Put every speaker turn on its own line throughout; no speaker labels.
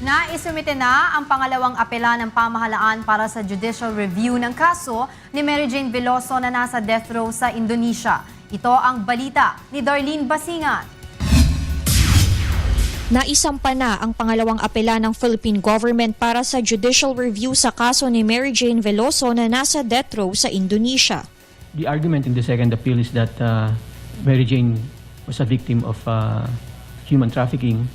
Naisumite na ang pangalawang apela ng pamahalaan para sa judicial review ng kaso ni Mary Jane Veloso na nasa death row sa Indonesia. Ito ang balita ni Darlene Basingan.
Naisampa na ang pangalawang apela ng Philippine government para sa judicial review sa kaso ni Mary Jane Veloso na nasa death row sa Indonesia.
The argument in the second appeal is that Mary Jane was a victim of human trafficking.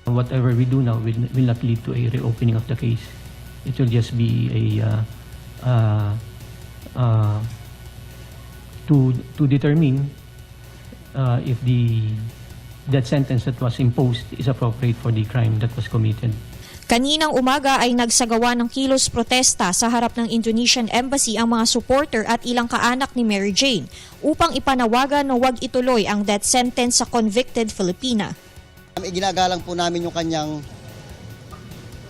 Whatever we do now will not lead to a reopening of the case. It will just be to determine if the death sentence that was imposed is appropriate for the crime that was committed.
Kaninang umaga ay nagsagawa ng kilos protesta sa harap ng Indonesian Embassy ang mga supporter at ilang kaanak ni Mary Jane upang ipanawagan na huwag ituloy ang death sentence sa convicted Filipina.
Iginagalang po namin yung kanyang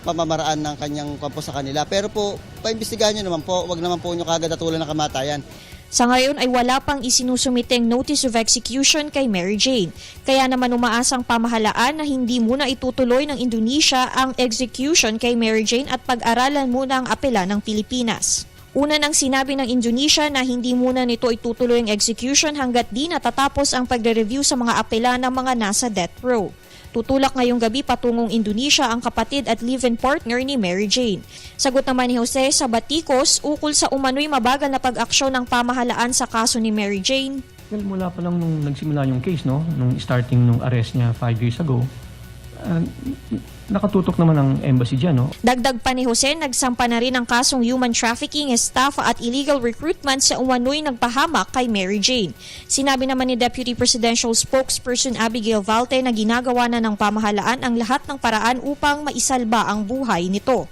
pamamaraan ng kanyang kampo sa kanila. Pero po, paimbestigahan nyo naman po, wag naman po nyo kagad atulan ng kamatayan.
Sa ngayon ay wala pang isinusumiteng notice of execution kay Mary Jane. Kaya naman umaasang pamahalaan na hindi muna itutuloy ng Indonesia ang execution kay Mary Jane at pag-aralan muna ang apela ng Pilipinas. Una nang sinabi ng Indonesia na hindi muna nito itutuloy ang execution hanggat di natatapos ang pagre-review sa mga apela ng mga nasa death row. Tutulak ngayong gabi patungong Indonesia ang kapatid at live-in partner ni Mary Jane. Sagot naman ni Jose Sabaticos ukol sa umano'y mabagal na pag-aksyon ng pamahalaan sa kaso ni Mary Jane.
Well, mula pa lang nung nagsimula yung case, no, nung starting nung arrest niya 5 years ago, nakatutok naman ang embassy dyan, no?
Dagdag pa ni Jose, nagsampa na rin ang kasong human trafficking, estafa at illegal recruitment sa umano'y nagpahamak kay Mary Jane. Sinabi naman ni Deputy Presidential Spokesperson Abigail Valte na ginagawa na ng pamahalaan ang lahat ng paraan upang maisalba ang buhay nito.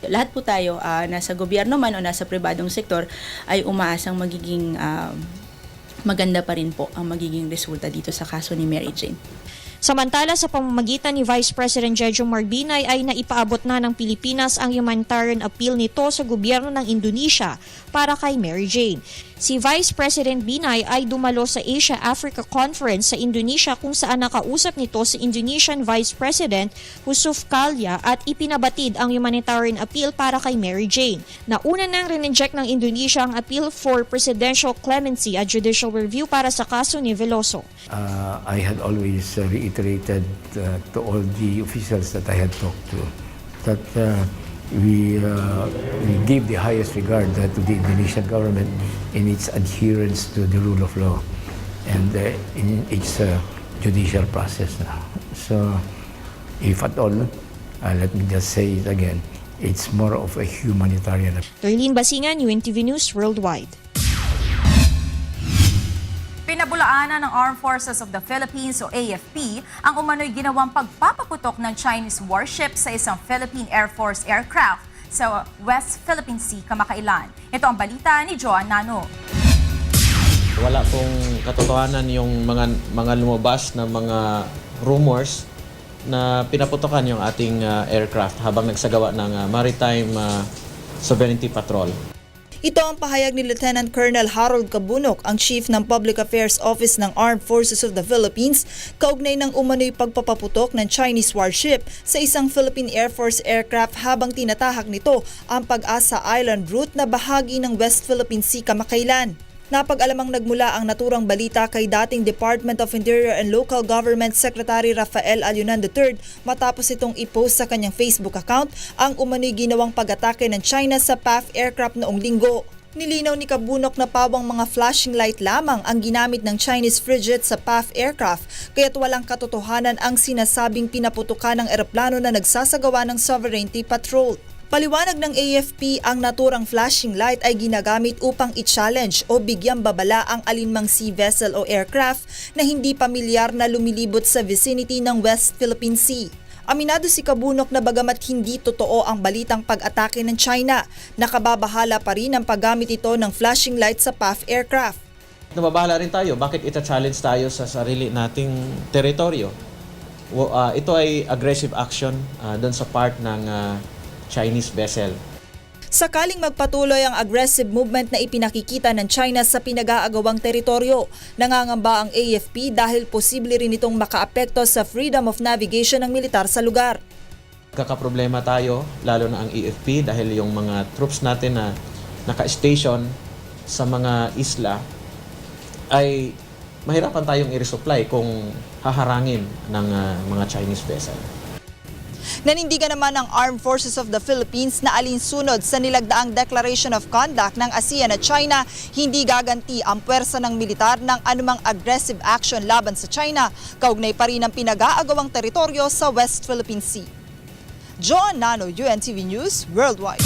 Lahat po tayo, nasa gobyerno man o nasa pribadong sektor, ay umaasang magiging maganda pa rin po ang magiging resulta dito sa kaso ni Mary Jane.
Samantala, sa pamamagitan ni Vice President Jejomar Binay ay naipaabot na ng Pilipinas ang humanitarian appeal nito sa gobyerno ng Indonesia para kay Mary Jane. Si Vice President Binay ay dumalo sa Asia-Africa Conference sa Indonesia kung saan nakausap nito si Indonesian Vice President Yusuf Kalla at ipinabatid ang humanitarian appeal para kay Mary Jane. Nauna nang rineject ng Indonesia ang appeal for presidential clemency at judicial review para sa kaso ni Veloso.
I had always reiterated to all the officials that I had talked to that we give the highest regard to the Indonesian government in its adherence to the rule of law and in its judicial process. So, if at all, let me just say it again, it's more of a humanitarian.
Darlene Basingan, UNTV News Worldwide.
Pinabulaanan ng Armed Forces of the Philippines o AFP ang umano'y ginawang pagpapaputok ng Chinese warship sa isang Philippine Air Force aircraft sa West Philippine Sea kamakailan. Ito ang balita ni Joan Nano.
Wala pong katotohanan yung mga lumabas na mga rumors na pinaputokan yung ating aircraft habang nagsagawa ng maritime sovereignty patrol.
Ito ang pahayag ni Lieutenant Colonel Harold Cabunok, ang Chief ng Public Affairs Office ng Armed Forces of the Philippines, kaugnay ng umano'y pagpapaputok ng Chinese warship sa isang Philippine Air Force aircraft habang tinatahak nito ang Pag-asa Island route na bahagi ng West Philippine Sea kamakailan. Napag-alamang nagmula ang naturang balita kay dating Department of Interior and Local Government Secretary Rafael Alunan III matapos itong i-post sa kanyang Facebook account ang umano'y ginawang pag-atake ng China sa PAF aircraft noong linggo. Nilinaw ni Cabunok na pawang mga flashing light lamang ang ginamit ng Chinese frigate sa PAF aircraft kaya't walang katotohanan ang sinasabing pinaputukan ng eroplano na nagsasagawa ng sovereignty patrol. Paliwanag ng AFP, ang naturang flashing light ay ginagamit upang i-challenge o bigyang babala ang alinmang sea vessel o aircraft na hindi pamilyar na lumilibot sa vicinity ng West Philippine Sea. Aminado si Cabunok na bagamat hindi totoo ang balitang pag-atake ng China, nakababahala pa rin ang paggamit ito ng flashing light sa PAF aircraft.
Nababahala rin tayo, bakit ita-challenge tayo sa sarili nating teritoryo? Ito ay aggressive action doon sa part ng Chinese vessel.
Sakaling magpatuloy ang aggressive movement na ipinakikita ng China sa pinag-aagawang teritoryo, nangangamba ang AFP dahil posible rin itong makaapekto sa freedom of navigation ng militar sa lugar.
Kakaproblema tayo, lalo na ang AFP dahil yung mga troops natin na naka-station sa mga isla ay mahirapan tayong i-resupply kung haharangin ng mga Chinese vessel.
Nanindigan naman ng Armed Forces of the Philippines na alinsunod sa nilagdaang Declaration of Conduct ng ASEAN at China, hindi gaganti ang puwersa ng militar ng anumang aggressive action laban sa China, kaugnay pa rin ang pinag-aagawang teritoryo sa West Philippine Sea. John Nano, UNTV News, Worldwide.